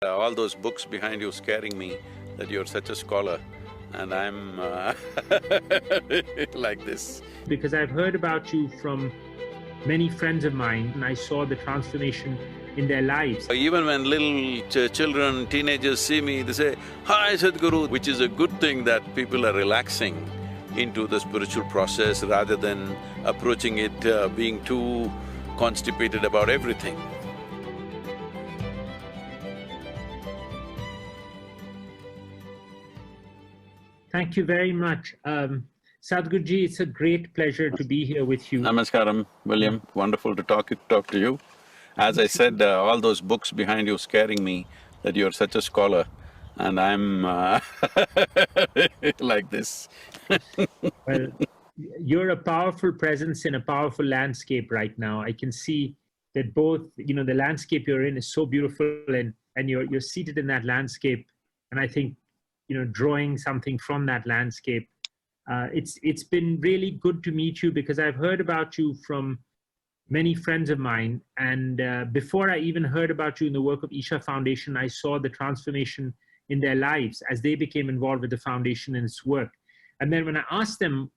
All those books behind you scaring me that you're such a scholar and I'm like this. Because I've heard about you from many friends of mine and I saw the transformation in their lives. Even when little children, teenagers see me, they say, "Hi Sadhguru," which is a good thing that people are relaxing into the spiritual process rather than approaching it being too constipated about everything. Thank you very much. Sadhguruji, it's a great pleasure to be here with you. Namaskaram, William. Wonderful to talk to you. As I said, all those books behind you scaring me that you're such a scholar and I'm like this. Well, you're a powerful presence in a powerful landscape right now. I can see that both, the landscape you're in is so beautiful and you're seated in that landscape. And I think, drawing something from that landscape. It's been really good to meet you because I've heard about you from many friends of mine. And before I even heard about you in the work of Isha Foundation, I saw the transformation in their lives as they became involved with the foundation and its work. And then when I asked them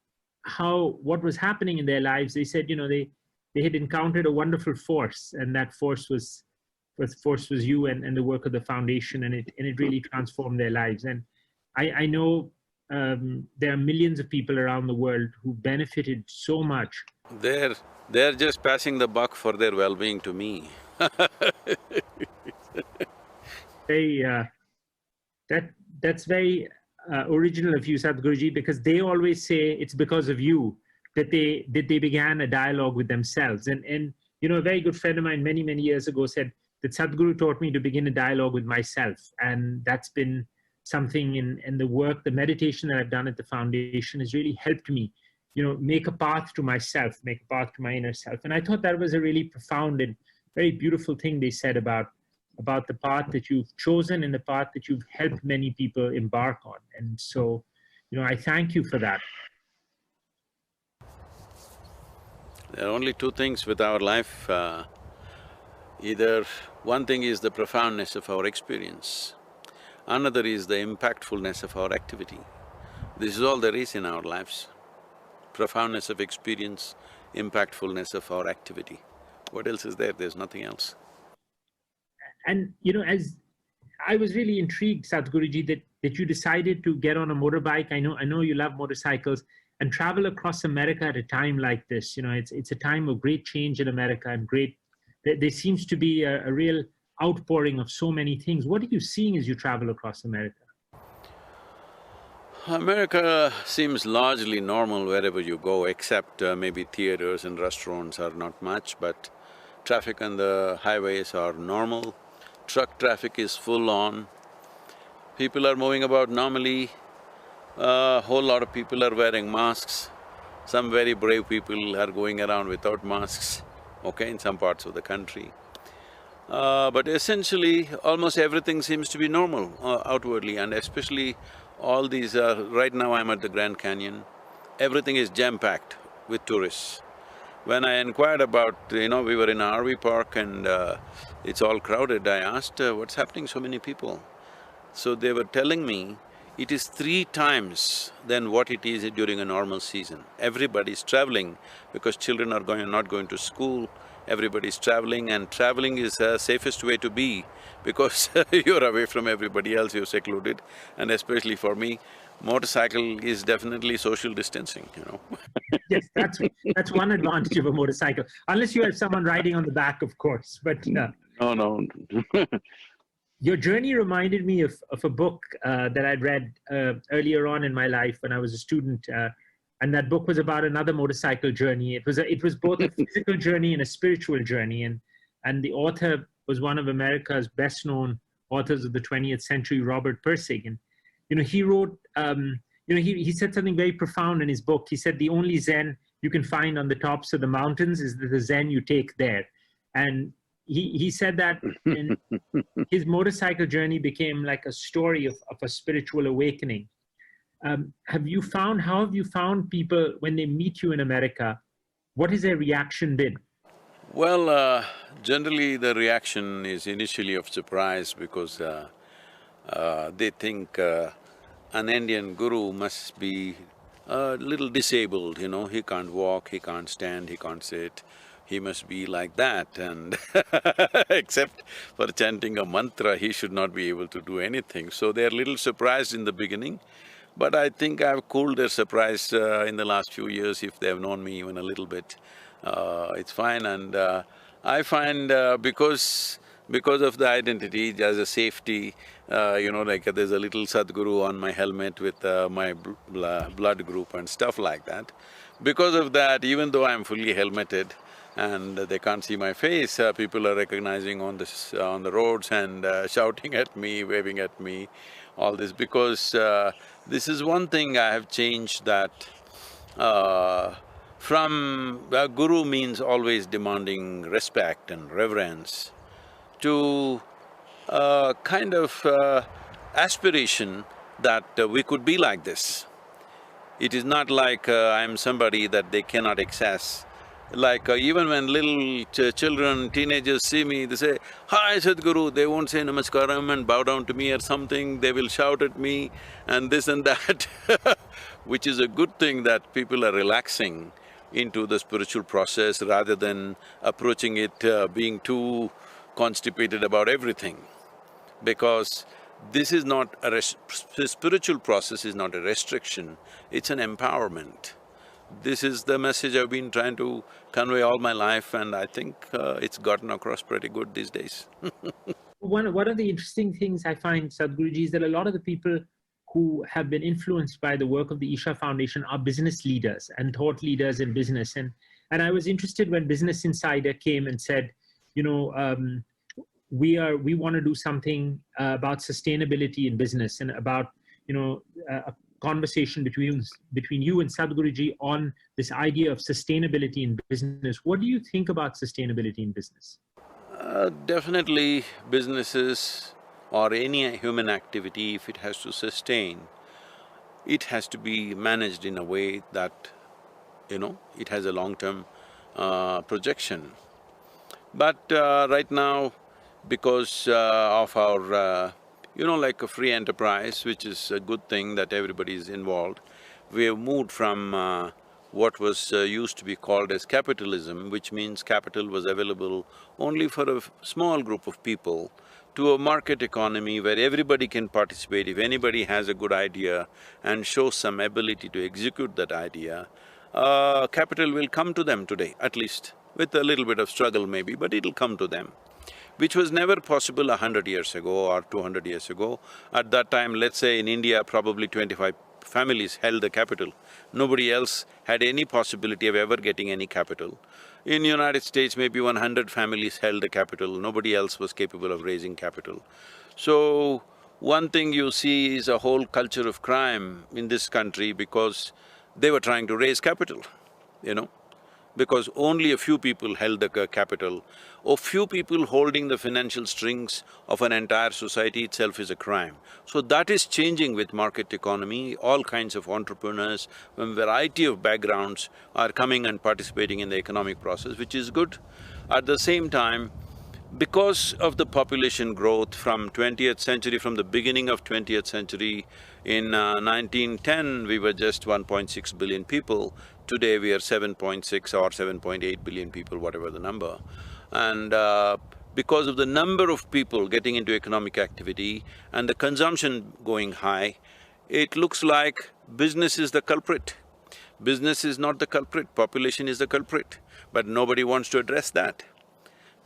what was happening in their lives, they said, they had encountered a wonderful force, and that force was you and the work of the foundation, and it really transformed their lives. And I know there are millions of people around the world who benefited so much. They're just passing the buck for their well-being to me. That's very original of you, Sadhguruji, because they always say it's because of you that they began a dialogue with themselves. And a very good friend of mine many years ago said that Sadhguru taught me to begin a dialogue with myself, and that's been something in the work, the meditation that I've done at the foundation has really helped me, make a path to myself, make a path to my inner self. And I thought that was a really profound and very beautiful thing they said about the path that you've chosen and the path that you've helped many people embark on. And so, I thank you for that. There are only two things with our life. Either one thing is the profoundness of our experience, another is the impactfulness of our activity. This is all there is in our lives. Profoundness of experience, impactfulness of our activity. What else is there? There's nothing else. And as I was really intrigued, Sadhguruji, that you decided to get on a motorbike. I know you love motorcycles, and travel across America at a time like this. It's a time of great change in America and there seems to be a real outpouring of so many things. What are you seeing as you travel across America? America seems largely normal wherever you go, except maybe theaters and restaurants are not much, but traffic on the highways are normal. Truck traffic is full on. People are moving about normally. A whole lot of people are wearing masks. Some very brave people are going around without masks, okay, in some parts of the country. But essentially, almost everything seems to be normal outwardly, and especially all these… right now I'm at the Grand Canyon, everything is jam-packed with tourists. When I inquired about, we were in an RV park and it's all crowded, I asked, what's happening, so many people? So they were telling me, it is 3 times than what it is during a normal season. Everybody's traveling because children are not going to school, everybody's traveling, and traveling is the safest way to be because you're away from everybody else, you're secluded. And especially for me, motorcycle is definitely social distancing, Yes, that's one advantage of a motorcycle, unless you have someone riding on the back, of course, but… No. Your journey reminded me of a book that I'd read earlier on in my life when I was a student, and that book was about another motorcycle journey. It was both a physical journey and a spiritual journey, and the author was one of America's best-known authors of the 20th century, Robert Pirsig. And he wrote, he said something very profound in his book. He said, the only Zen you can find on the tops of the mountains is the Zen you take there. And he said that in his motorcycle journey became like a story of a spiritual awakening. How have you found people when they meet you in America? What has their reaction been? Well, generally the reaction is initially of surprise because they think an Indian guru must be a little disabled, you know, he can't walk, he can't stand, he can't sit, he must be like that and except for chanting a mantra, he should not be able to do anything. So they're a little surprised in the beginning, but I think I've cooled their surprise in the last few years if they've known me even a little bit. It's fine and I find because of the identity as a safety, you know, like there's a little Sadhguru on my helmet with my blood group and stuff like that. Because of that, even though I'm fully helmeted and they can't see my face, people are recognizing on the roads and shouting at me, waving at me, all this because this is one thing I have changed that from… guru means always demanding respect and reverence to kind of aspiration that we could be like this. It is not like I'm somebody that they cannot access. Like even when little children, teenagers see me, they say, "Hi Sadhguru," they won't say namaskaram and bow down to me or something, they will shout at me and this and that which is a good thing that people are relaxing into the spiritual process rather than approaching it being too constipated about everything. Because this is not a… spiritual process is not a restriction, it's an empowerment. This is the message I've been trying to convey all my life and I think it's gotten across pretty good these days One of the interesting things I find, Sadhguruji, is that a lot of the people who have been influenced by the work of the Isha Foundation are business leaders and thought leaders in business. And I was interested when Business Insider came and said, you know, we want to do something about sustainability in business and about, you know, a conversation between you and Sadhguruji on this idea of sustainability in business. What do you think about sustainability in business? Definitely businesses or any human activity, if it has to sustain, it has to be managed in a way that, you know, it has a long-term projection. But right now, because of our, you know, like a free enterprise, which is a good thing that everybody is involved, we have moved from what was used to be called as capitalism, which means capital was available only for a small group of people, to a market economy where everybody can participate. If anybody has a good idea and shows some ability to execute that idea, capital will come to them today, at least, with a little bit of struggle maybe, but it'll come to them, which was never possible 100 years ago or 200 years ago. At that time, let's say in India, probably 25 families held the capital. Nobody else had any possibility of ever getting any capital. In United States, maybe 100 families held the capital, nobody else was capable of raising capital. So, one thing you see is a whole culture of crime in this country because they were trying to raise capital, you know, because only a few people held the capital. A few people holding the financial strings of an entire society itself is a crime. So that is changing with market economy. All kinds of entrepreneurs from variety of backgrounds are coming and participating in the economic process, which is good. At the same time, because of the population growth from 20th century, from the beginning of 20th century, in 1910 we were just 1.6 billion people, today we are 7.6 or 7.8 billion people, whatever the number. And because of the number of people getting into economic activity and the consumption going high, it looks like business is the culprit. Business is not the culprit, population is the culprit, but nobody wants to address that.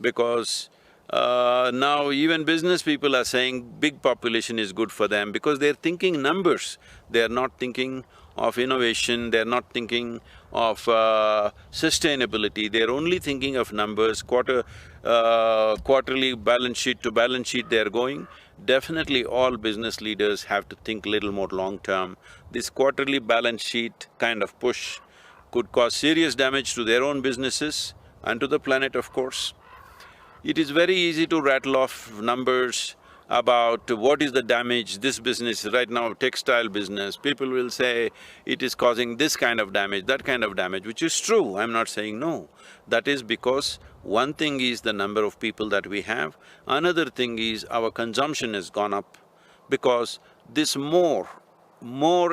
Because now even business people are saying big population is good for them because they're thinking numbers. They're not thinking of innovation, they're not thinking of sustainability, they're only thinking of numbers, quarterly balance sheet to balance sheet they're going. Definitely all business leaders have to think little more long-term. This quarterly balance sheet kind of push could cause serious damage to their own businesses and to the planet, of course. It is very easy to rattle off numbers about what is the damage this business, right now textile business, people will say it is causing this kind of damage, that kind of damage, which is true, I'm not saying no. That is because one thing is the number of people that we have, another thing is our consumption has gone up, because this more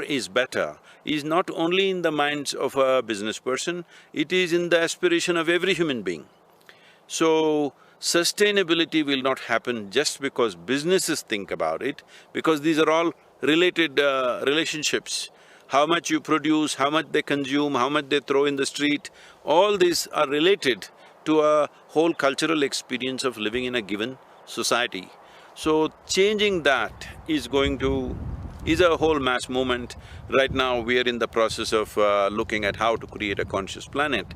is better is not only in the minds of a business person, it is in the aspiration of every human being. So, sustainability will not happen just because businesses think about it, because these are all related relationships. How much you produce, how much they consume, how much they throw in the street, all these are related to a whole cultural experience of living in a given society. So, changing that is a whole mass movement. Right now, we are in the process of looking at how to create a conscious planet.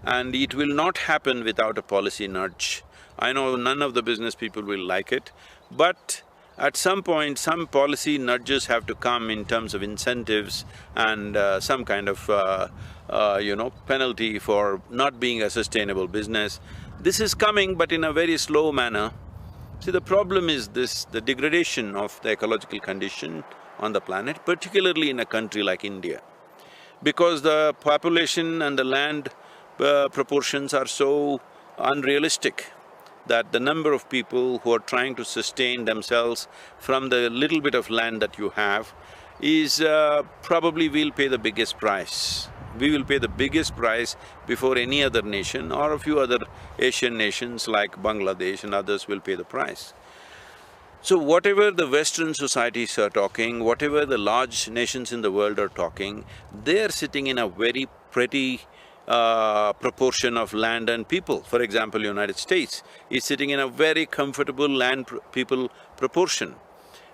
And it will not happen without a policy nudge. I know none of the business people will like it, but at some point, some policy nudges have to come in terms of incentives and some kind of, penalty for not being a sustainable business. This is coming, but in a very slow manner. See, the problem is this, the degradation of the ecological condition on the planet, particularly in a country like India. Because the population and the land proportions are so unrealistic that the number of people who are trying to sustain themselves from the little bit of land that you have is probably we'll pay the biggest price. We will pay the biggest price before any other nation, or a few other Asian nations like Bangladesh and others will pay the price. So whatever the Western societies are talking, whatever the large nations in the world are talking, they are sitting in a very pretty proportion of land and people. For example, United States is sitting in a very comfortable land-people proportion.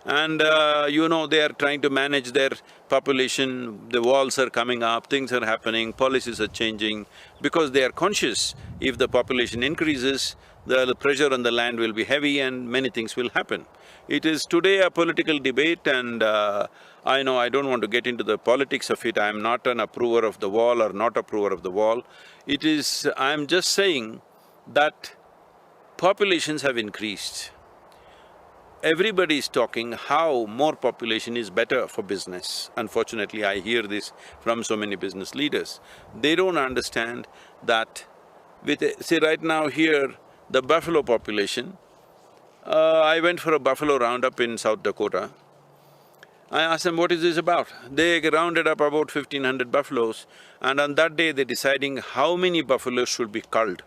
And they are trying to manage their population, the walls are coming up, things are happening, policies are changing, because they are conscious if the population increases, the pressure on the land will be heavy and many things will happen. It is today a political debate, and I know I don't want to get into the politics of it, I'm not an approver of the wall or not approver of the wall. It is… I'm just saying that populations have increased. Everybody is talking how more population is better for business. Unfortunately, I hear this from so many business leaders. They don't understand that see right now here, the buffalo population, I went for a buffalo roundup in South Dakota. I asked them, what is this about? They rounded up about 1,500 buffaloes, and on that day they're deciding how many buffaloes should be culled.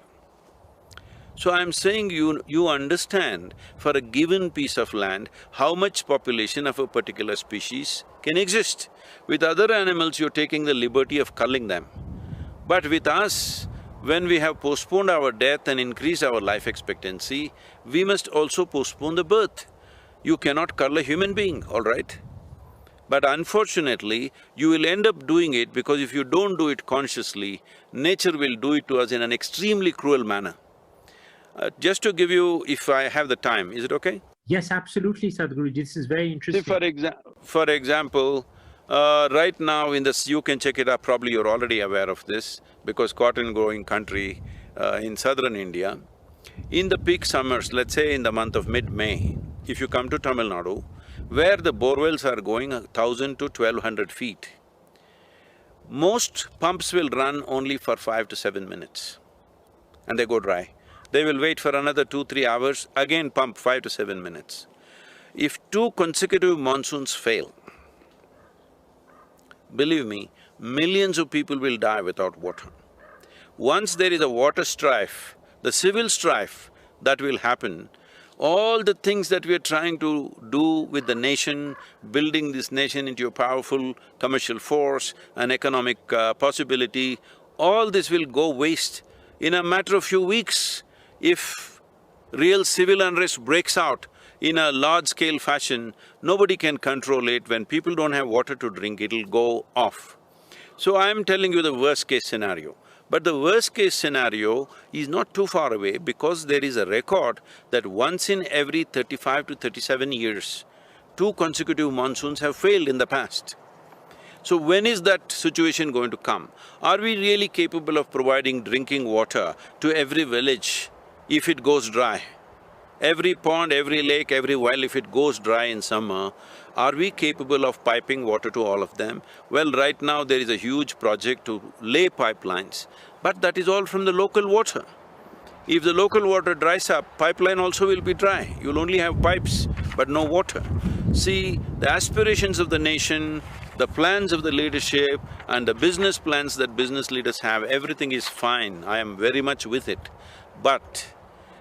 So I'm saying you understand, for a given piece of land, how much population of a particular species can exist. With other animals, you're taking the liberty of culling them. But with us, when we have postponed our death and increased our life expectancy, we must also postpone the birth. You cannot cull a human being, all right? But unfortunately, you will end up doing it, because if you don't do it consciously, nature will do it to us in an extremely cruel manner. Just to give you, if I have the time, is it okay? Yes, absolutely, Sadhguru. This is very interesting. See, for example, right now in this… you can check it up, probably you're already aware of this, because cotton growing country in southern India, in the peak summers, let's say in the month of mid-May, if you come to Tamil Nadu, where the borewells are going 1,000 to 1,200 feet, most pumps will run only for 5 to 7 minutes and they go dry. They will wait for another 2-3 hours, again pump 5 to 7 minutes. If 2 consecutive monsoons fail, believe me, millions of people will die without water. Once there is a water strife, the civil strife that will happen, all the things that we are trying to do with the nation, building this nation into a powerful commercial force, an economic possibility, all this will go waste in a matter of few weeks. If real civil unrest breaks out in a large-scale fashion, nobody can control it. When people don't have water to drink, it'll go off. So I'm telling you the worst-case scenario. But the worst-case scenario is not too far away, because there is a record that once in every 35 to 37 years, 2 consecutive monsoons have failed in the past. So when is that situation going to come? Are we really capable of providing drinking water to every village if it goes dry? Every pond, every lake, every well, if it goes dry in summer, are we capable of piping water to all of them? Well, right now there is a huge project to lay pipelines, but that is all from the local water. If the local water dries up, pipeline also will be dry. You'll only have pipes, but no water. See, the aspirations of the nation, the plans of the leadership and the business plans that business leaders have, everything is fine, I am very much with it. But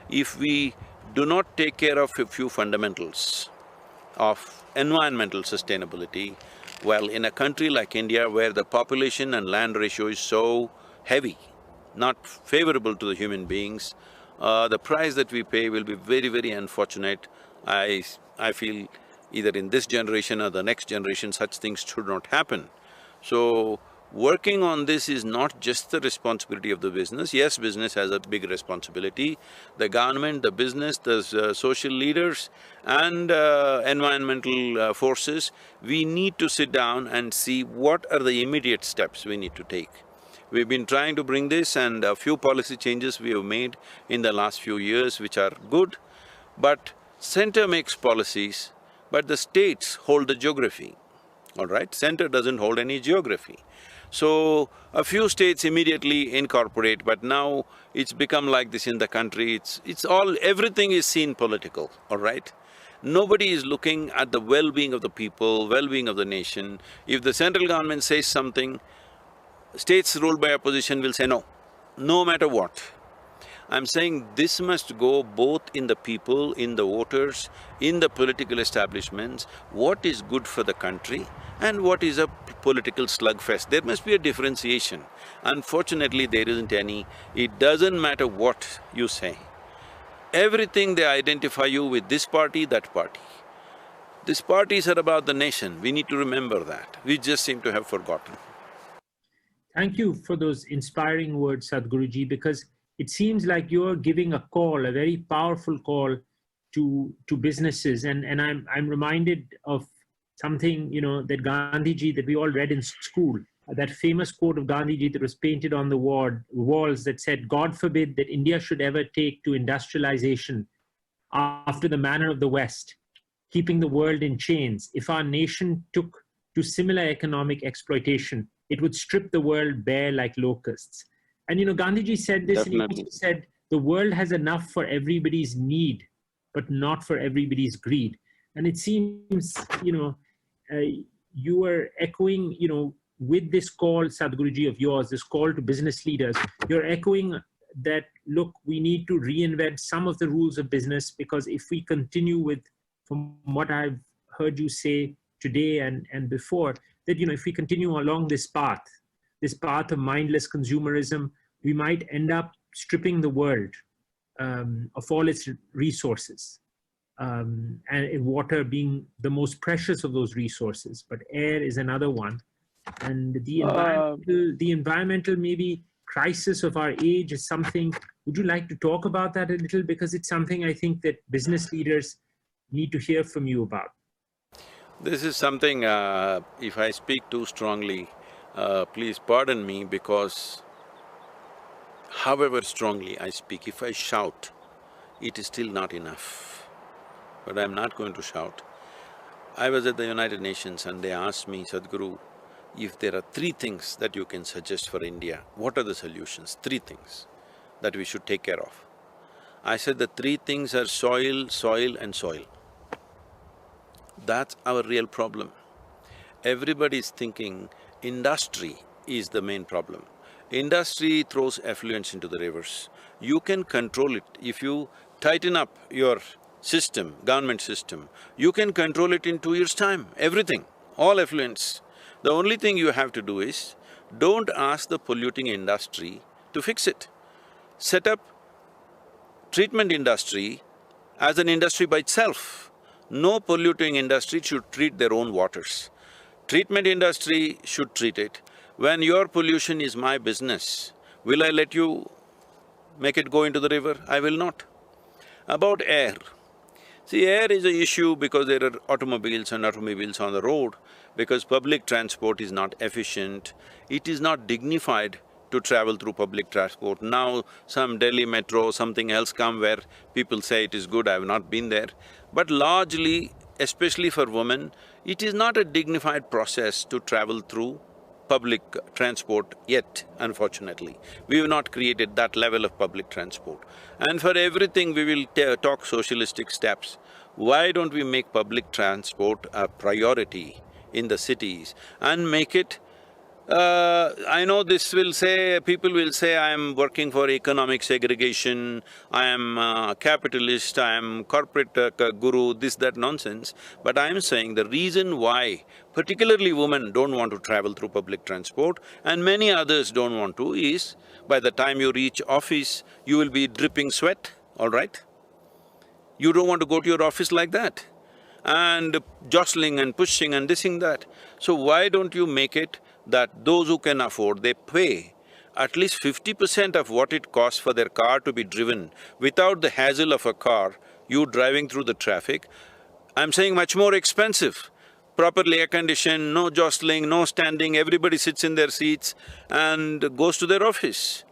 if we do not take care of a few fundamentals of environmental sustainability, well, in a country like India where the population and land ratio is so heavy, not favorable to the human beings, the price that we pay will be very, very unfortunate. I feel either in this generation or the next generation, such things should not happen. So, working on this is not just the responsibility of the business. Yes, business has a big responsibility. The government, the business, the social leaders and environmental forces, we need to sit down and see what are the immediate steps we need to take. We've been trying to bring this, and a few policy changes we have made in the last few years which are good, but center makes policies, but the states hold the geography, all right? Center doesn't hold any geography. So, a few states immediately incorporate, but now it's become like this in the country, it's all… everything is seen political, all right? Nobody is looking at the well-being of the people, well-being of the nation. If the central government says something, states ruled by opposition will say no, no matter what. I'm saying this must go both in the people, in the voters, in the political establishments, what is good for the country and what is a political slugfest. There must be a differentiation. Unfortunately, there isn't any. It doesn't matter what you say. Everything they identify you with this party, that party. These parties are about the nation, we need to remember that. We just seem to have forgotten. Thank you for those inspiring words, Sadhguruji, because it seems like you're giving a call, a very powerful call to businesses. And I'm reminded of something, that Gandhiji, that we all read in school, that famous quote of Gandhiji that was painted on the walls that said, "God forbid that India should ever take to industrialization after the manner of the West, keeping the world in chains. If our nation took to similar economic exploitation, it would strip the world bare like locusts." And Gandhiji said this, Definitely. and he also said, the world has enough for everybody's need, but not for everybody's greed. And it seems, you are echoing, with this call, Sadhguruji, of yours, this call to business leaders, you're echoing that, look, we need to reinvent some of the rules of business, because if we continue with, from what I've heard you say today and before, that, if we continue along this path of mindless consumerism, we might end up stripping the world of all its resources, and water being the most precious of those resources, but air is another one. And the environmental maybe crisis of our age is something… would you like to talk about that a little? Because it's something I think that business leaders need to hear from you about. This is something, if I speak too strongly, please pardon me, because however strongly I speak, if I shout, it is still not enough. But I'm not going to shout. I was at the United Nations and they asked me, Sadhguru, if there are 3 things that you can suggest for India, what are the solutions? 3 things that we should take care of. I said the 3 things are soil, soil and soil. That's our real problem. Everybody is thinking industry is the main problem. Industry throws effluents into the rivers. You can control it. If you tighten up your system, government system, you can control it in 2 years' time, everything, all effluents. The only thing you have to do is, don't ask the polluting industry to fix it. Set up treatment industry as an industry by itself. No polluting industry should treat their own waters. Treatment industry should treat it. When your pollution is my business, will I let you make it go into the river? I will not. About air. See, air is an issue because there are automobiles and automobiles on the road, because public transport is not efficient, it is not dignified to travel through public transport. Now some Delhi metro, something else come where people say it is good, I have not been there. But largely, especially for women, it is not a dignified process to travel through public transport yet, unfortunately. We have not created that level of public transport. And for everything we will talk socialistic steps. Why don't we make public transport a priority in the cities and make it… I know this will say… people will say I am working for economic segregation, I am capitalist, I am corporate guru, this, that nonsense. But I am saying the reason why particularly women don't want to travel through public transport and many others don't want to is, by the time you reach office, you will be dripping sweat, all right? You don't want to go to your office like that and jostling and pushing and this and that. So why don't you make it that those who can afford, they pay at least 50% of what it costs for their car to be driven without the hassle of a car, you driving through the traffic. I'm saying much more expensive, properly air-conditioned, no jostling, no standing, everybody sits in their seats and goes to their office.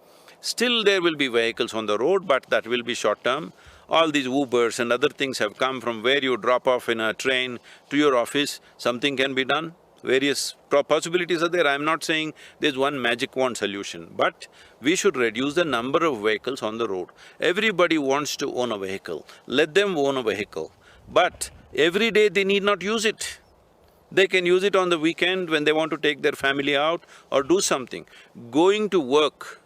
Still there will be vehicles on the road, but that will be short-term. All these Ubers and other things have come from where you drop off in a train to your office, something can be done. Various possibilities are there. I'm not saying there's one magic wand solution, but we should reduce the number of vehicles on the road. Everybody wants to own a vehicle, let them own a vehicle. But every day they need not use it. They can use it on the weekend when they want to take their family out or do something. Going to work,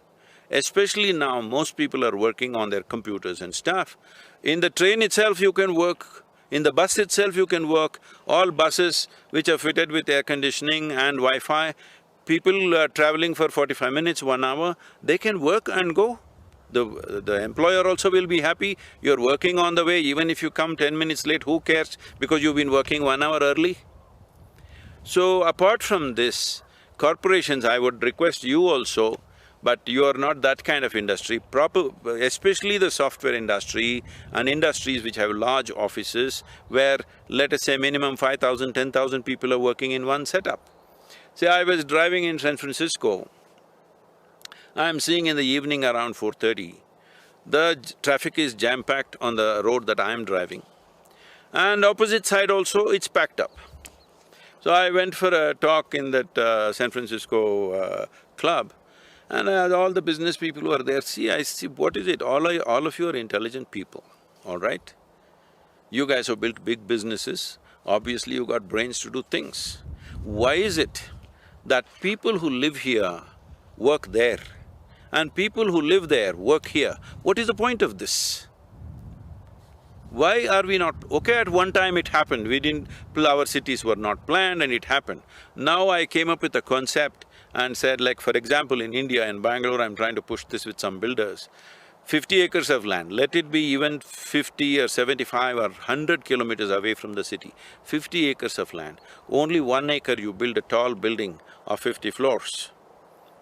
especially now most people are working on their computers and stuff. In the train itself you can work, in the bus itself you can work. All buses which are fitted with air conditioning and Wi-Fi, people traveling for 45 minutes, 1 hour, they can work and go. The employer also will be happy, you're working on the way, even if you come 10 minutes late, who cares, because you've been working 1 hour early. So apart from this, corporations, I would request you also, but you are not that kind of industry, especially the software industry and industries which have large offices where, let us say, minimum 5,000, 10,000 people are working in one setup. See, I was driving in San Francisco, I'm seeing in the evening around 4:30, the traffic is jam-packed on the road that I am driving. And opposite side also, it's packed up. So I went for a talk in that San Francisco club, and all the business people who are there, I see, what is it? All of you are intelligent people, all right? You guys have built big businesses, obviously you got brains to do things. Why is it that people who live here work there and people who live there work here? What is the point of this? Why are we not… okay, at one time it happened, we didn't… our cities were not planned and it happened. Now I came up with a concept and said, like for example, in India, in Bangalore, I'm trying to push this with some builders. 50 acres of land, let it be even 50 or 75 or 100 kilometers away from the city, 50 acres of land, only 1 acre you build a tall building of 50 floors.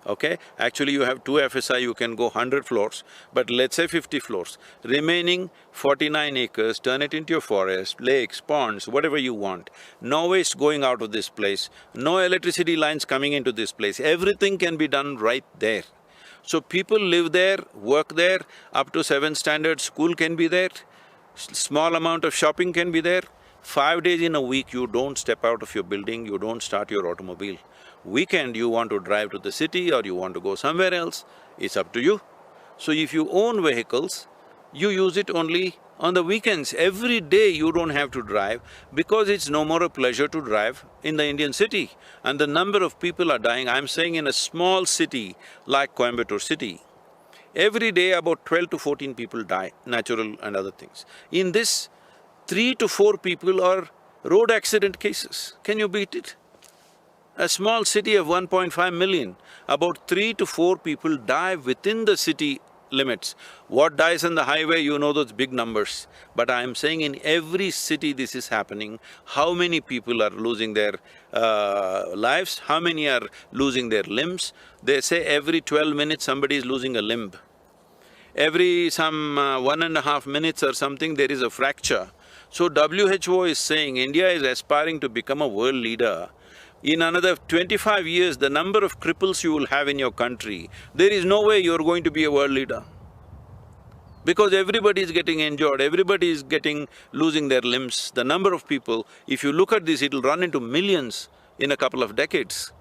Okay? Actually you have 2 FSI, you can go 100 floors, but let's say 50 floors. Remaining 49 acres, turn it into a forest, lakes, ponds, whatever you want. No waste going out of this place, no electricity lines coming into this place, everything can be done right there. So people live there, work there, up to 7th standard school can be there, small amount of shopping can be there. 5 days in a week you don't step out of your building, you don't start your automobile. Weekend you want to drive to the city or you want to go somewhere else, it's up to you. So if you own vehicles, you use it only on the weekends. Every day you don't have to drive because it's no more a pleasure to drive in the Indian city. And the number of people are dying, I'm saying in a small city like Coimbatore city, every day about 12 to 14 people die, natural and other things. In this, 3 to 4 people are road accident cases. Can you beat it? A small city of 1.5 million, about 3 to 4 people die within the city limits. What dies on the highway, you know those big numbers. But I am saying in every city this is happening. How many people are losing their lives? How many are losing their limbs? They say every 12 minutes somebody is losing a limb. Every some 1.5 minutes or something there is a fracture. So WHO is saying India is aspiring to become a world leader, In another 25 years, the number of cripples you will have in your country, there is no way you're going to be a world leader. Because everybody is getting injured, everybody is losing their limbs. The number of people, if you look at this, it'll run into millions in a couple of decades.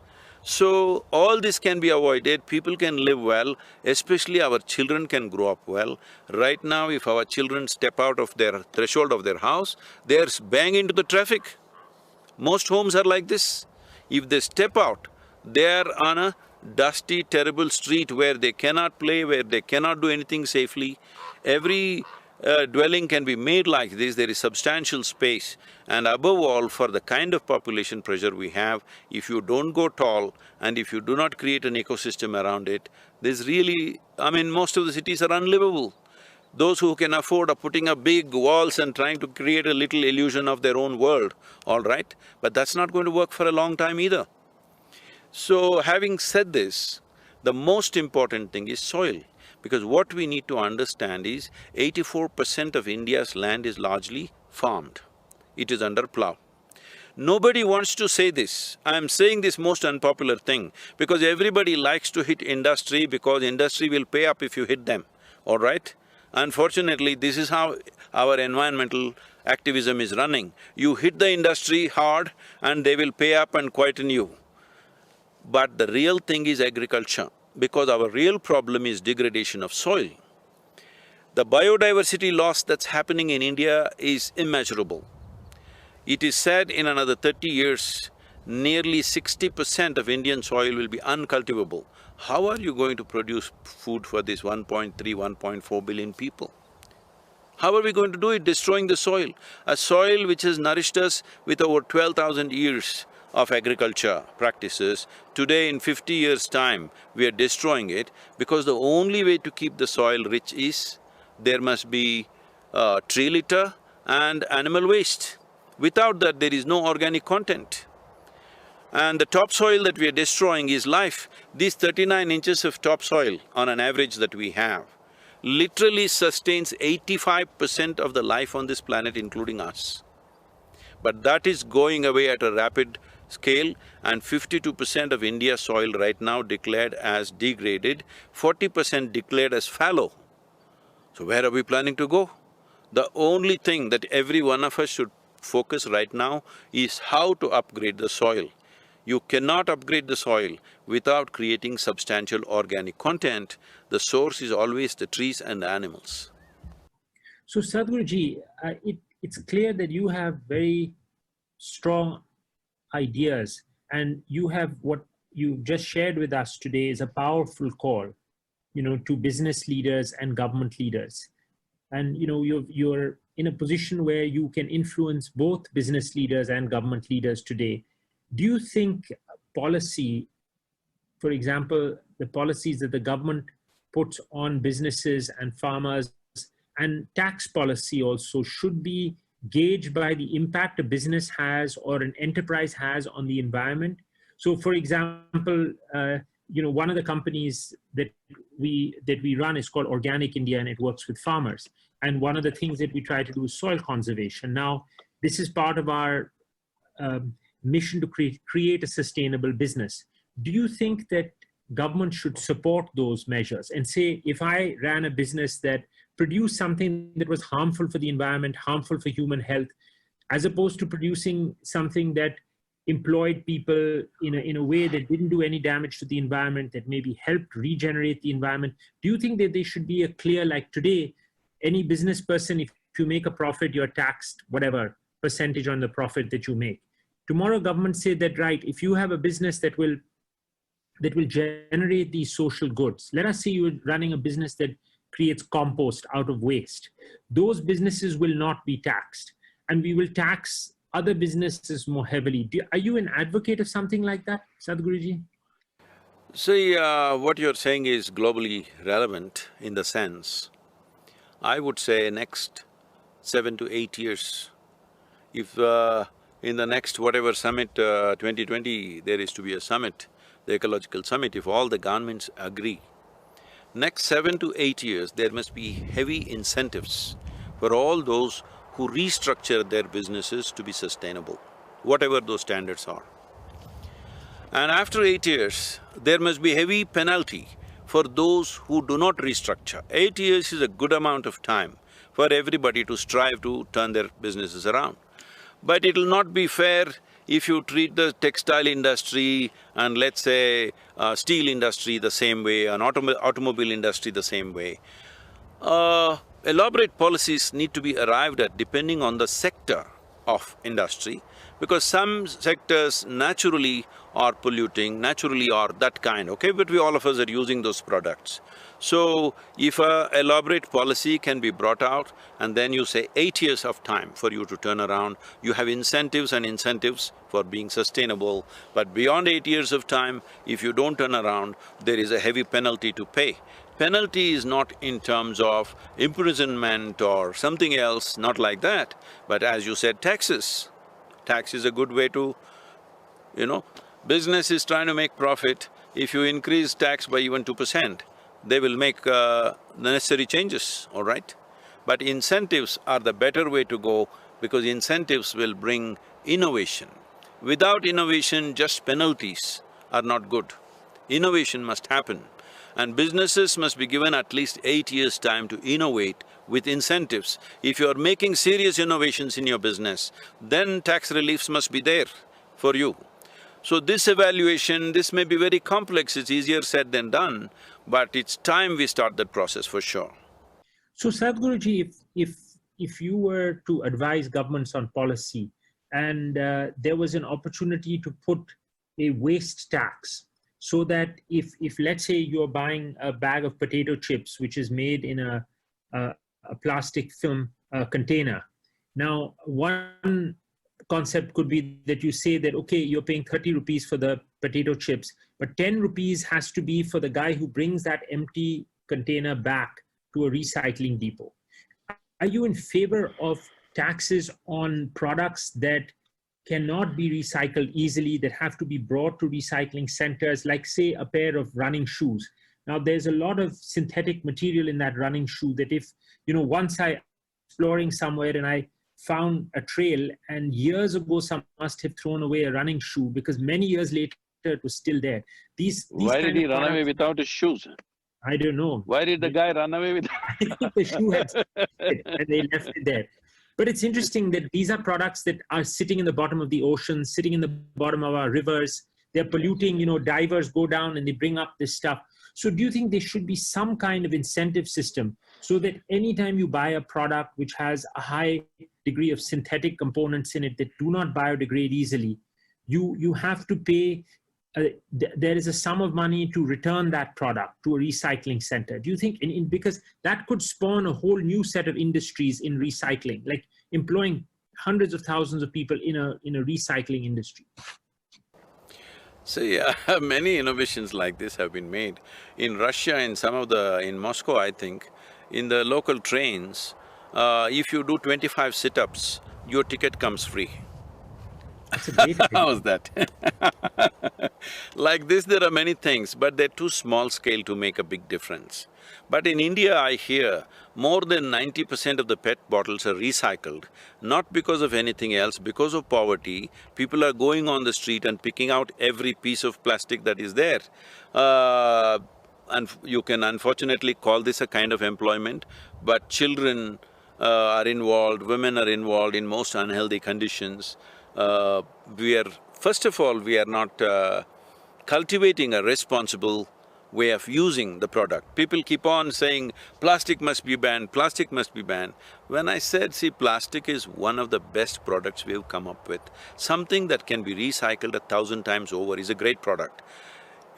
So, all this can be avoided, people can live well, especially our children can grow up well. Right now, if our children step out of their threshold of their house, they're bang into the traffic. Most homes are like this. If they step out, they're on a dusty, terrible street where they cannot play, where they cannot do anything safely. Every dwelling can be made like this, there is substantial space. And above all, for the kind of population pressure we have, if you don't go tall and if you do not create an ecosystem around it, there's really… most of the cities are unlivable. Those who can afford are putting up big walls and trying to create a little illusion of their own world, all right? But that's not going to work for a long time either. So, having said this, the most important thing is soil. Because what we need to understand is 84% of India's land is largely farmed. It is under plough. Nobody wants to say this. I'm saying this most unpopular thing because everybody likes to hit industry because industry will pay up if you hit them, all right? Unfortunately, this is how our environmental activism is running. You hit the industry hard and they will pay up and quieten you. But the real thing is agriculture, because our real problem is degradation of soil. The biodiversity loss that's happening in India is immeasurable. It is said in another 30 years, nearly 60% of Indian soil will be uncultivable. How are you going to produce food for this 1.3, 1.4 billion people? How are we going to do it? Destroying the soil. A soil which has nourished us with over 12,000 years of agriculture practices, today in 50 years' time, we are destroying it because the only way to keep the soil rich is there must be tree litter and animal waste. Without that, there is no organic content. And the topsoil that we are destroying is life. These 39 inches of topsoil on an average that we have literally sustains 85% of the life on this planet, including us. But that is going away at a rapid scale, and 52% of India's soil right now declared as degraded, 40% declared as fallow. So where are we planning to go? The only thing that every one of us should focus right now is how to upgrade the soil. You cannot upgrade the soil without creating substantial organic content. The source is always the trees and the animals. So Sadhguruji, it's clear that you have very strong ideas, and you have what you just shared with us today is a powerful call, to business leaders and government leaders. And you're in a position where you can influence both business leaders and government leaders today. Do you think policy, for example, the policies that the government puts on businesses and farmers and tax policy also should be gauged by the impact a business has or an enterprise has on the environment? So for example, one of the companies that we run is called Organic India, and it works with farmers. And one of the things that we try to do is soil conservation. Now, this is part of our mission to create a sustainable business. Do you think that government should support those measures and say, if I ran a business that produced something that was harmful for the environment, harmful for human health, as opposed to producing something that employed people in a way that didn't do any damage to the environment, that maybe helped regenerate the environment, do you think that there should be a clear, like today, any business person, if you make a profit, you're taxed whatever percentage on the profit that you make. Tomorrow government say that, right, if you have a business that will generate these social goods, let us say you're running a business that creates compost out of waste, those businesses will not be taxed, and we will tax other businesses more heavily. Are you an advocate of something like that, Sadhguruji? See, what you're saying is globally relevant in the sense, I would say next 7 to 8 years, if in the next whatever summit, 2020, there is to be a summit, the ecological summit, if all the governments agree, next 7 to 8 years, there must be heavy incentives for all those who restructure their businesses to be sustainable, whatever those standards are. And after 8 years, there must be heavy penalty for those who do not restructure. 8 years is a good amount of time for everybody to strive to turn their businesses around. But it'll not be fair if you treat the textile industry and let's say steel industry the same way, an automobile industry the same way. Elaborate policies need to be arrived at depending on the sector of industry, because some sectors naturally are polluting, naturally are that kind, okay, but all of us are using those products. So, if a elaborate policy can be brought out and then you say 8 years of time for you to turn around, you have incentives and incentives for being sustainable, but beyond 8 years of time, if you don't turn around, there is a heavy penalty to pay. Penalty is not in terms of imprisonment or something else, not like that, but as you said, taxes. Tax is a good way to, business is trying to make profit. If you increase tax by even 2%, they will make the necessary changes, all right? But incentives are the better way to go, because incentives will bring innovation. Without innovation, just penalties are not good. Innovation must happen. And businesses must be given at least 8 years' time to innovate with incentives. If you are making serious innovations in your business, then tax reliefs must be there for you. So this evaluation, this may be very complex, it's easier said than done, but it's time we start that process for sure. So Sadhguruji, if you were to advise governments on policy and there was an opportunity to put a waste tax, so that if let's say you're buying a bag of potato chips which is made in a plastic film container. Now, one concept could be that you say that, okay, you're paying 30 rupees for the potato chips, but 10 rupees has to be for the guy who brings that empty container back to a recycling depot. Are you in favor of taxes on products that cannot be recycled easily, that have to be brought to recycling centers, like say a pair of running shoes? Now there's a lot of synthetic material in that running shoe that if, once I exploring somewhere and I found a trail and years ago someone must have thrown away a running shoe because many years later it was still there. Why did he run away without his shoes? I don't know. Why did the guy run away with… I think the shoe had and they left it there. But it's interesting that these are products that are sitting in the bottom of the ocean, sitting in the bottom of our rivers. They're polluting, divers go down and they bring up this stuff. So do you think there should be some kind of incentive system so that anytime you buy a product which has a high degree of synthetic components in it that do not biodegrade easily, you have to pay, there is a sum of money to return that product to a recycling center? Do you think, because that could spawn a whole new set of industries in recycling, like employing hundreds of thousands of people in a recycling industry? See, many innovations like this have been made. In Russia, in Moscow, I think, in the local trains, if you do 25 sit-ups, your ticket comes free. That's a great idea. How's that? Like this, there are many things, but they're too small scale to make a big difference. But in India, I hear more than 90% of the PET bottles are recycled, not because of anything else, because of poverty. People are going on the street and picking out every piece of plastic that is there. And you can unfortunately call this a kind of employment, but children are involved, women are involved in most unhealthy conditions. First of all, we are not cultivating a responsible way of using the product. People keep on saying, plastic must be banned, plastic must be banned. When I said, see, plastic is one of the best products we've come up with. Something that can be recycled 1,000 times over is a great product.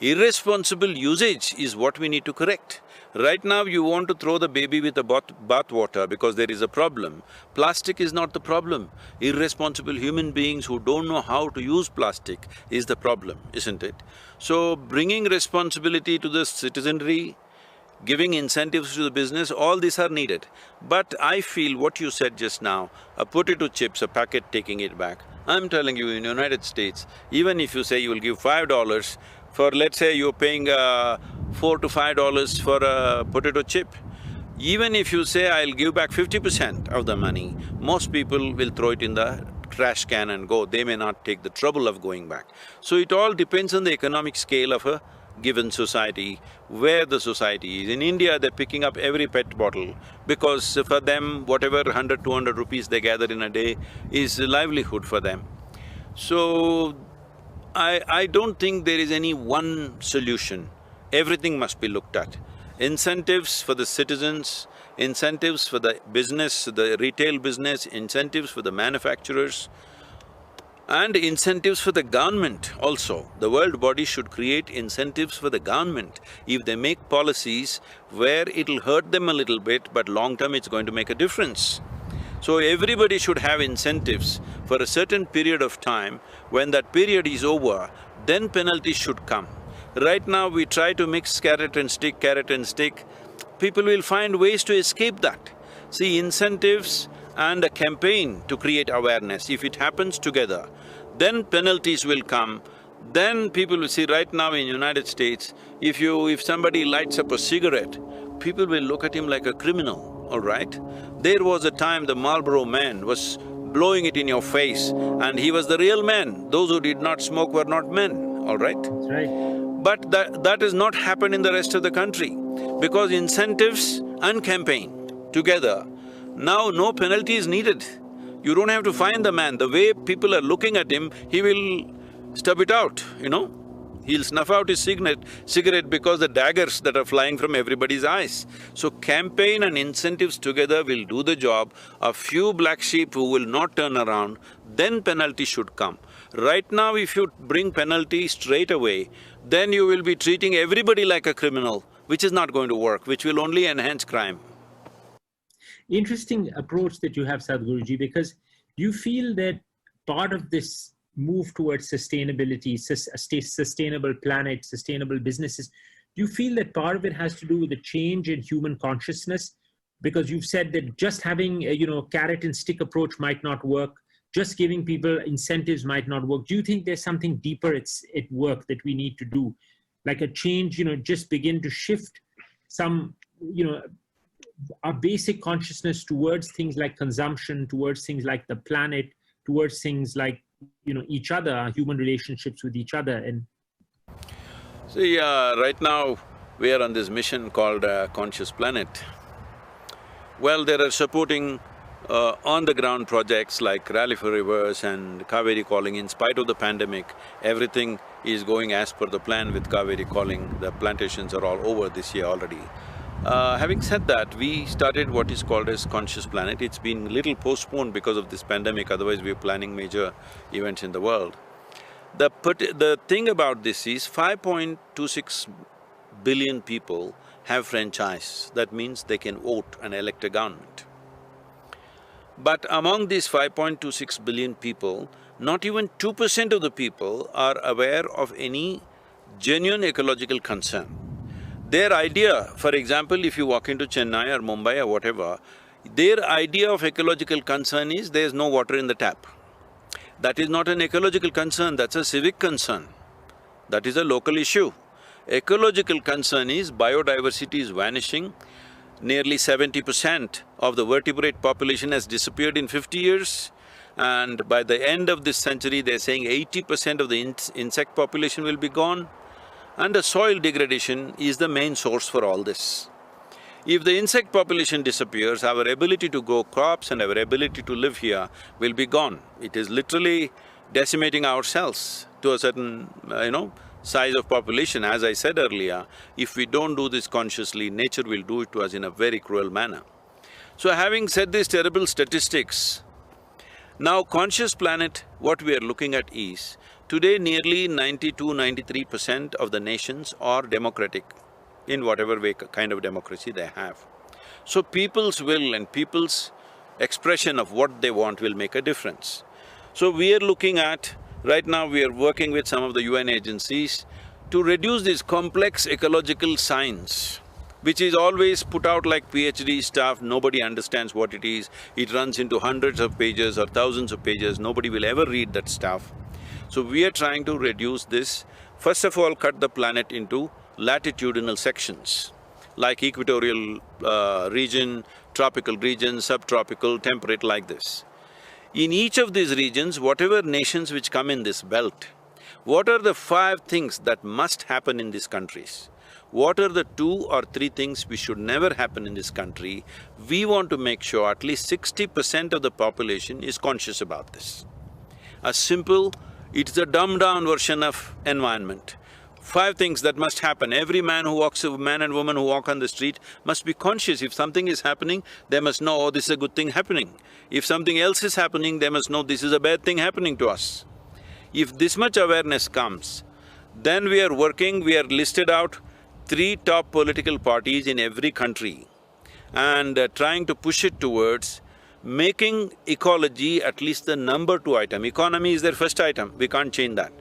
Irresponsible usage is what we need to correct. Right now, you want to throw the baby with the bath water because there is a problem. Plastic is not the problem. Irresponsible human beings who don't know how to use plastic is the problem, isn't it? So, bringing responsibility to the citizenry, giving incentives to the business, all these are needed. But I feel what you said just now, a potato chips, a packet, taking it back. I'm telling you, in United States, even if you say you will give $5, for let's say you're paying $4 to $5 for a potato chip, even if you say I'll give back 50% of the money, most people will throw it in the trash can and go, they may not take the trouble of going back. So it all depends on the economic scale of a given society, where the society is. In India, they're picking up every PET bottle because for them, whatever 100, 200 rupees they gather in a day is a livelihood for them. So, I don't think there is any one solution. Everything must be looked at. Incentives for the citizens, incentives for the business, the retail business, incentives for the manufacturers, and incentives for the government also. The world body should create incentives for the government. If they make policies where it'll hurt them a little bit, but long term it's going to make a difference. So everybody should have incentives for a certain period of time. When that period is over, then penalties should come. Right now we try to mix carrot and stick, people will find ways to escape that. See, incentives and a campaign to create awareness, if it happens together, then penalties will come. Then people will see. Right now in United States, if somebody lights up a cigarette, people will look at him like a criminal, all right? There was a time the Marlboro man was blowing it in your face and he was the real man. Those who did not smoke were not men, all right? That's right. But that has not happened in the rest of the country because incentives and campaign together, now no penalty is needed. You don't have to find the man. The way people are looking at him, he will stub it out, you know? He'll snuff out his cigarette because the daggers that are flying from everybody's eyes. So campaign and incentives together will do the job. A few black sheep who will not turn around, then penalty should come. Right now, if you bring penalty straight away, then you will be treating everybody like a criminal, which is not going to work, which will only enhance crime. Interesting approach that you have, Sadhguruji, because you feel that part of this move towards sustainability, sustainable planet, sustainable businesses, do you feel that part of it has to do with the change in human consciousness? Because you've said that just having a, carrot and stick approach might not work, just giving people incentives might not work. Do you think there's something deeper at work that we need to do? Like a change, just begin to shift some, our basic consciousness towards things like consumption, towards things like the planet, towards things like, each other, our human relationships with each other. And see, right now we are on this mission called Conscious Planet. Well, there are supporting on-the-ground projects like Rally for Rivers and Cauvery calling. In spite of the pandemic, everything is going as per the plan with Cauvery calling. The plantations are all over this year already. Having said that, we started what is called as Conscious Planet. It's been little postponed because of this pandemic, otherwise we're planning major events in the world. The thing about this is 5.26 billion people have franchise. That means they can vote and elect a government. But among these 5.26 billion people, not even 2% of the people are aware of any genuine ecological concern. Their idea, for example, if you walk into Chennai or Mumbai or whatever, their idea of ecological concern is there's no water in the tap. That is not an ecological concern, that's a civic concern. That is a local issue. Ecological concern is biodiversity is vanishing. Nearly 70% of the vertebrate population has disappeared in 50 years. And by the end of this century, they're saying 80% of the insect population will be gone. And the soil degradation is the main source for all this. If the insect population disappears, our ability to grow crops and our ability to live here will be gone. It is literally decimating ourselves to a certain, size of population. As I said earlier, if we don't do this consciously, nature will do it to us in a very cruel manner. So having said these terrible statistics, now Conscious Planet, what we are looking at is, today nearly 92–93% of the nations are democratic in whatever way kind of democracy they have. So people's will and people's expression of what they want will make a difference. So we are looking at, right now we are working with some of the UN agencies to reduce this complex ecological science, which is always put out like PhD stuff, nobody understands what it is. It runs into hundreds of pages or thousands of pages, nobody will ever read that stuff. So we are trying to reduce this. First of all, cut the planet into latitudinal sections, like equatorial region, tropical region, subtropical, temperate, like this. In each of these regions, whatever nations which come in this belt, what are the 5 things that must happen in these countries? What are the 2 or 3 things which should never happen in this country? We want to make sure at least 60% of the population is conscious about this. A simple, it's a dumbed-down version of environment. 5 things that must happen. Every man and woman who walk on the street must be conscious. If something is happening, they must know, oh, this is a good thing happening. If something else is happening, they must know this is a bad thing happening to us. If this much awareness comes, then we are listed out 3 top political parties in every country and trying to push it towards making ecology at least the number 2 item. Economy is their first item, we can't change that.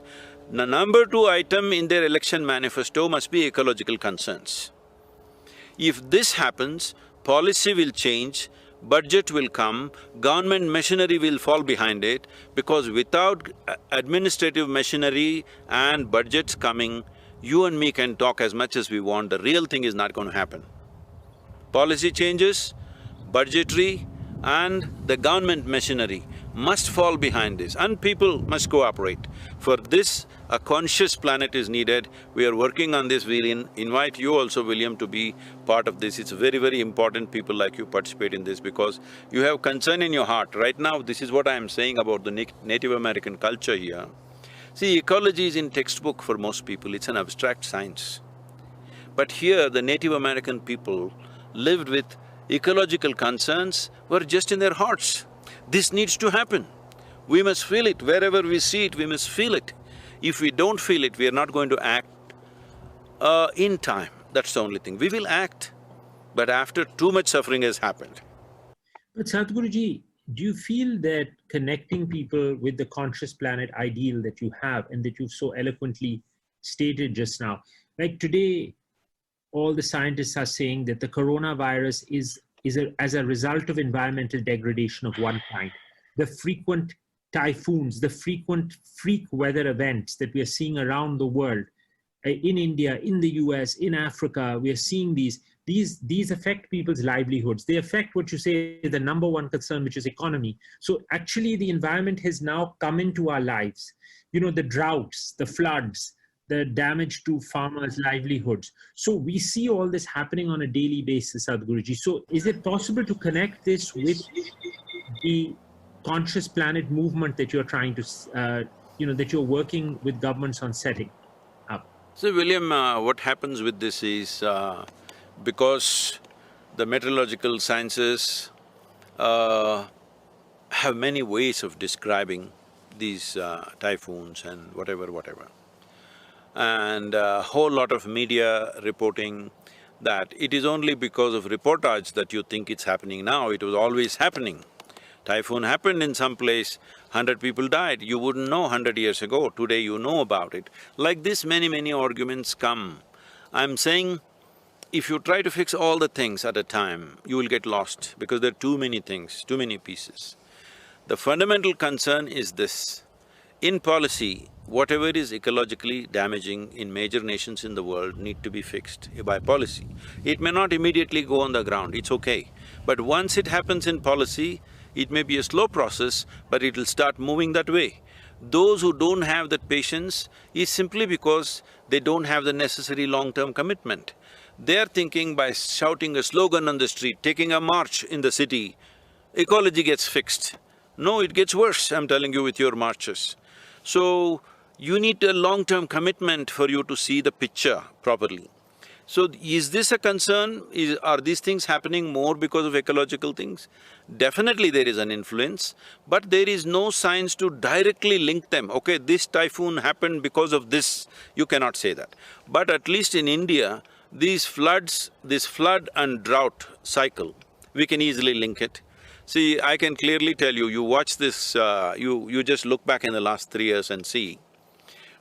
The number 2 item in their election manifesto must be ecological concerns. If this happens, policy will change, budget will come, government machinery will fall behind it, because without administrative machinery and budgets coming, you and me can talk as much as we want, the real thing is not going to happen. Policy changes, budgetary and the government machinery must fall behind this and people must cooperate. For this, a conscious planet is needed. We are working on this. We'll invite you also, William, to be part of this. It's very, very important people like you participate in this because you have concern in your heart. Right now, this is what I am saying about the Native American culture here. See, ecology is in textbook for most people, it's an abstract science. But here, the Native American people lived with ecological concerns were just in their hearts. This needs to happen. We must feel it. Wherever we see it, we must feel it. If we don't feel it, we are not going to act in time. That's the only thing. We will act, but after too much suffering has happened. But Sadhguruji, do you feel that connecting people with the conscious planet ideal that you have and that you've so eloquently stated just now, like today, all the scientists are saying that the coronavirus is as a result of environmental degradation of one kind. The frequent typhoons, the frequent freak weather events that we are seeing around the world, in India, in the US, in Africa, we are seeing these affect people's livelihoods. They affect what you say is the number 1 concern, which is economy. So actually the environment has now come into our lives. You know, the droughts, the floods, the damage to farmers' livelihoods. So we see all this happening on a daily basis, Sadhguruji. So is it possible to connect this with the conscious planet movement that you're trying to, that you're working with governments on setting up? So William, what happens with this is, because the meteorological sciences have many ways of describing these typhoons and whatever. And a whole lot of media reporting that it is only because of reportage that you think it's happening now, it was always happening. Typhoon happened in some place, 100 people died, you wouldn't know 100 years ago, today you know about it. Like this, many arguments come. I'm saying, if you try to fix all the things at a time, you will get lost because there are too many things, too many pieces. The fundamental concern is this: in policy, whatever is ecologically damaging in major nations in the world need to be fixed by policy. It may not immediately go on the ground, it's okay. But once it happens in policy, it may be a slow process, but it'll start moving that way. Those who don't have that patience is simply because they don't have the necessary long-term commitment. They're thinking by shouting a slogan on the street, taking a march in the city, ecology gets fixed. No, it gets worse, I'm telling you, with your marches. So, you need a long-term commitment for you to see the picture properly. So, is this a concern? Are these things happening more because of ecological things? Definitely there is an influence, but there is no science to directly link them. Okay, this typhoon happened because of this, you cannot say that. But at least in India, these floods, this flood and drought cycle, we can easily link it. See, I can clearly tell you, you watch this, you just look back in the last 3 years and see,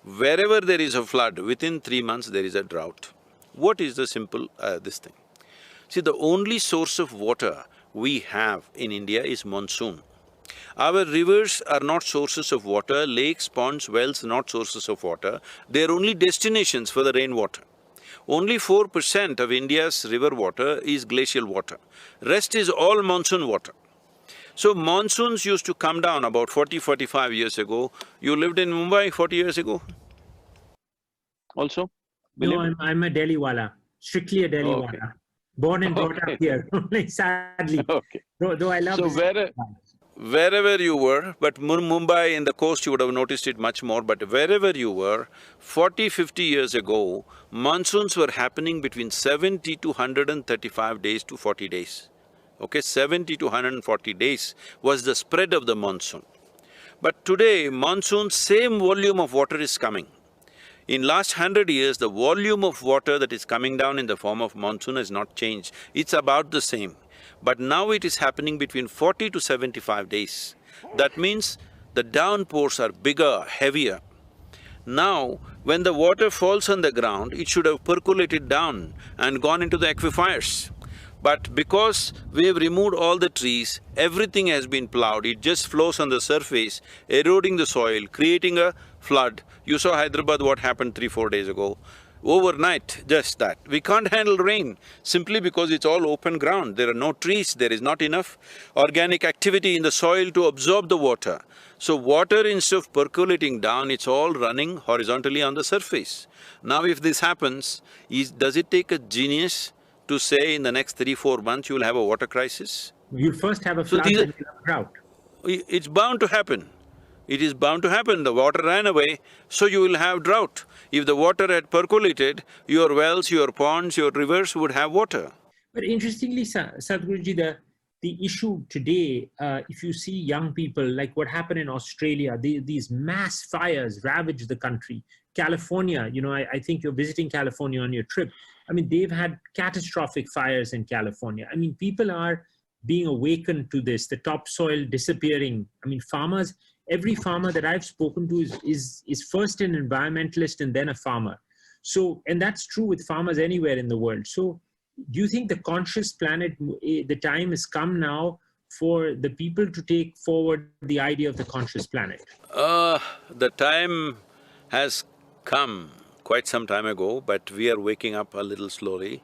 wherever there is a flood, within 3 months there is a drought. What is the simple, this thing? See, the only source of water we have in India is monsoon. Our rivers are not sources of water, lakes, ponds, wells, not sources of water, they are only destinations for the rainwater. Only 4% of India's river water is glacial water, rest is all monsoon water. So monsoons used to come down about 40–45 years ago. You lived in Mumbai 40 years ago also, No, William? I'm a Delhi wala, strictly a Delhi Okay. wala. Born and brought up Okay. here, like sadly. Okay. Though I love So this. wherever you were, but Mumbai in the coast you would have noticed it much more, but wherever you were, 40–50 years ago, monsoons were happening between 70 to 135 days to 40 days. Okay, 70 to 140 days was the spread of the monsoon. But today, monsoon, same volume of water is coming. In last 100 years, the volume of water that is coming down in the form of monsoon has not changed. It's about the same. But now it is happening between 40 to 75 days. That means the downpours are bigger, heavier. Now, when the water falls on the ground, it should have percolated down and gone into the aquifers. But because we have removed all the trees, everything has been plowed, it just flows on the surface, eroding the soil, creating a flood. You saw Hyderabad, what happened 3–4 days ago. Overnight, just that. We can't handle rain simply because it's all open ground. There are no trees, there is not enough organic activity in the soil to absorb the water. So water, instead of percolating down, it's all running horizontally on the surface. Now if this happens, does it take a genius to say in the next 3–4 months you will have a water crisis? You'll first have a So flood these and a drought. It's bound to happen. It is bound to happen. The water ran away, so you will have drought. If the water had percolated, your wells, your ponds, your rivers would have water. But interestingly, Sadhguruji, the issue today, if you see young people, like what happened in Australia, these mass fires ravage the country. California, I think you're visiting California on your trip. I mean, they've had catastrophic fires in California. I mean, people are being awakened to this, the topsoil disappearing. I mean, farmers, every farmer that I've spoken to is first an environmentalist and then a farmer. So, and that's true with farmers anywhere in the world. So, do you think the conscious planet, the time has come now for the people to take forward the idea of the conscious planet? The time has come quite some time ago, but we are waking up a little slowly.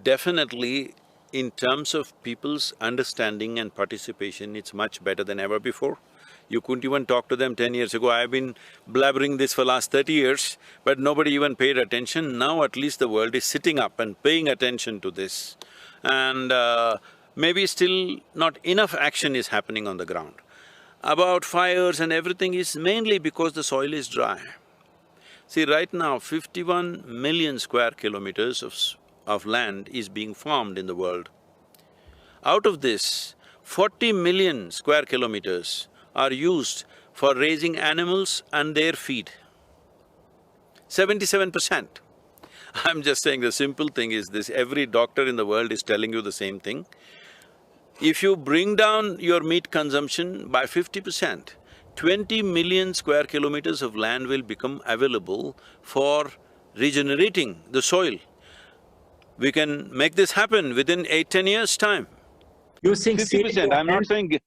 Definitely, in terms of people's understanding and participation, it's much better than ever before. You couldn't even talk to them 10 years ago. I've been blabbering this for last 30 years, but nobody even paid attention. Now at least the world is sitting up and paying attention to this. And maybe still not enough action is happening on the ground. About fires and everything is mainly because the soil is dry. See, right now 51 million square kilometers of land is being farmed in the world. Out of this, 40 million square kilometers are used for raising animals and their feed. 77%. I'm just saying the simple thing is this, every doctor in the world is telling you the same thing. If you bring down your meat consumption by 50%, 20 million square kilometers of land will become available for regenerating the soil. We can make this happen within 8–10 years' time. You're saying 50%, I'm not saying…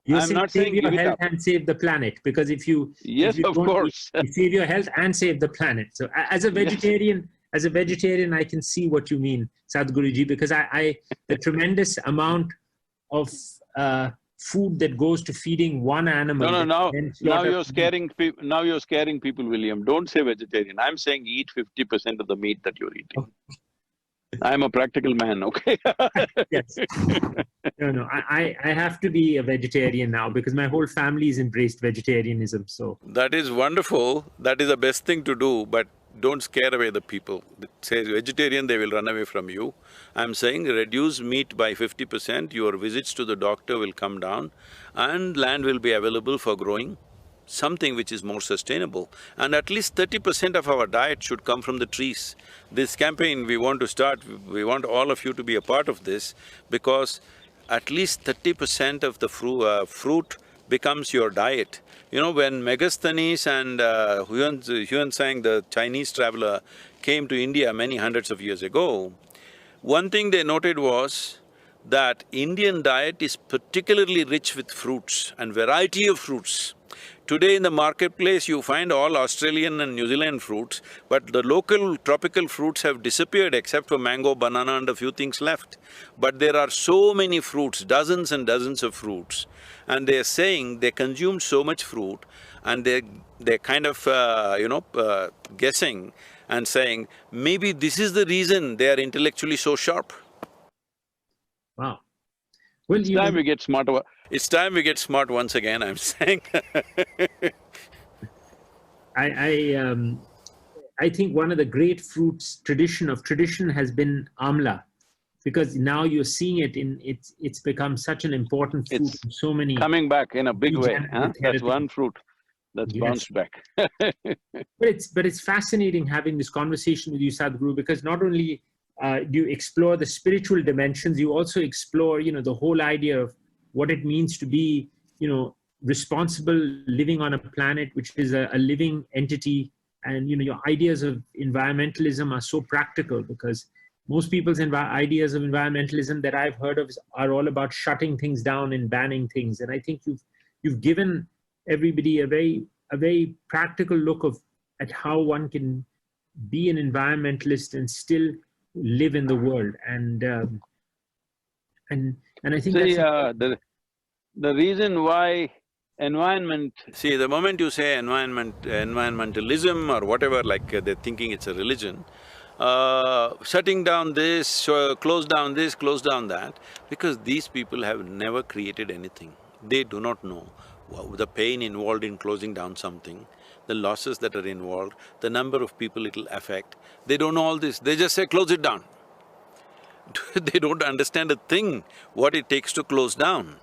save your give it health up. and save the planet, because if you… Yes, if you of don't, course. you save your health and save the planet. So as a vegetarian, I can see what you mean, Sadhguruji, because the tremendous amount of food that goes to feeding one animal… Now you're scaring people, William. Don't say vegetarian. I'm saying eat 50% of the meat that you're eating. I'm a practical man, okay? Yes. No, I have to be a vegetarian now because my whole family's embraced vegetarianism, so… That is wonderful. That is the best thing to do, but don't scare away the people. Say vegetarian, they will run away from you. I'm saying reduce meat by 50%, your visits to the doctor will come down and land will be available for growing something which is more sustainable. And at least 30% of our diet should come from the trees. This campaign we want to start, we want all of you to be a part of this, because at least 30% of the fruit becomes your diet. You know, when Megasthenes and Huansang, the Chinese traveler, came to India many hundreds of years ago, one thing they noted was that Indian diet is particularly rich with fruits and variety of fruits. Today in the marketplace, you find all Australian and New Zealand fruits, but the local tropical fruits have disappeared except for mango, banana and a few things left. But there are so many fruits, dozens and dozens of fruits, and they're saying they consumed so much fruit and they're kind of, guessing and saying, maybe this is the reason they are intellectually so sharp. Wow. Well, It's time we get smart. It's time we get smart once again, I'm saying. I think one of the great fruits tradition has been amla, because now you're seeing it it's become such an important fruit. It's in so many coming back in a big way, huh? That's therapy. one fruit that's bounced back. But it's fascinating having this conversation with you, Sadhguru, because not only do you explore the spiritual dimensions, you also explore, the whole idea of what it means to be, responsible living on a planet which is a living entity. And, your ideas of environmentalism are so practical, because most people's ideas of environmentalism that I've heard of are all about shutting things down and banning things. And I think you've given everybody a very practical look at how one can be an environmentalist and still live in the world. And I think the reason why environment… See, the moment you say environmentalism or whatever, like they're thinking it's a religion, shutting down this, close down this, close down that, because these people have never created anything. They do not know the pain involved in closing down something, the losses that are involved, the number of people it'll affect. They don't know all this, they just say, close it down. They don't understand a thing, what it takes to close down.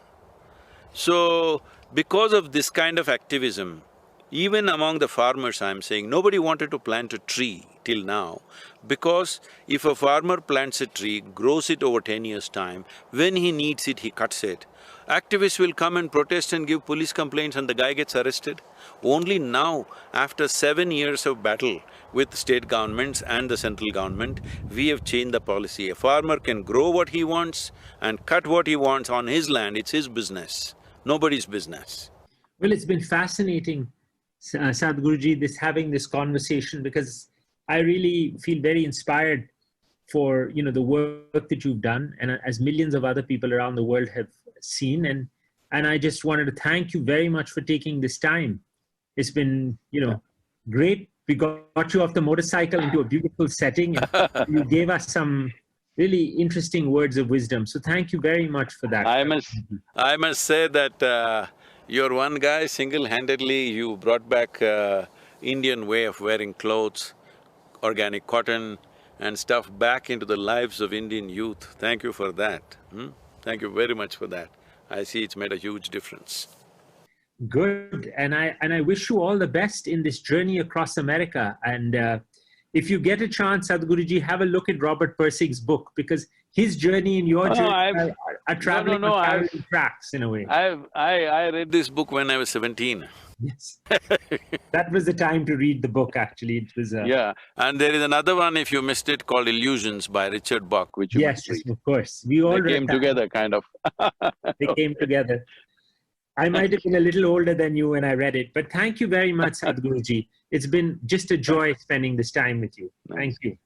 So, because of this kind of activism, even among the farmers, I'm saying, nobody wanted to plant a tree till now, because if a farmer plants a tree, grows it over 10 years' time, when he needs it, he cuts it. Activists will come and protest and give police complaints and the guy gets arrested. Only now, after 7 years of battle with state governments and the central government, we have changed the policy. A farmer can grow what he wants and cut what he wants on his land, it's his business, nobody's business. Well, it's been fascinating, Sadhguruji, having this conversation, because I really feel very inspired for, the work that you've done, and as millions of other people around the world have seen. And I just wanted to thank you very much for taking this time. It's been, great. We got you off the motorcycle into a beautiful setting, and you gave us some really interesting words of wisdom. So thank you very much for that. I must say that you're one guy, single-handedly you brought back Indian way of wearing clothes, organic cotton and stuff back into the lives of Indian youth. Thank you for that. Thank you very much for that. I see it's made a huge difference. Good, and I wish you all the best in this journey across America. And if you get a chance, Sadhguruji, have a look at Robert Pirsig's book, because his journey and your journey are traveling on parallel tracks in a way. I read this book when I was 17. Yes, that was the time to read the book. Actually, it was. Yeah, and there is another one, if you missed it, called Illusions by Richard Bach, which you must read. Of course, we all came together, kind of. They came together. I might have been a little older than you when I read it, but thank you very much, Sadhguruji. It's been just a joy spending this time with you. Thank you.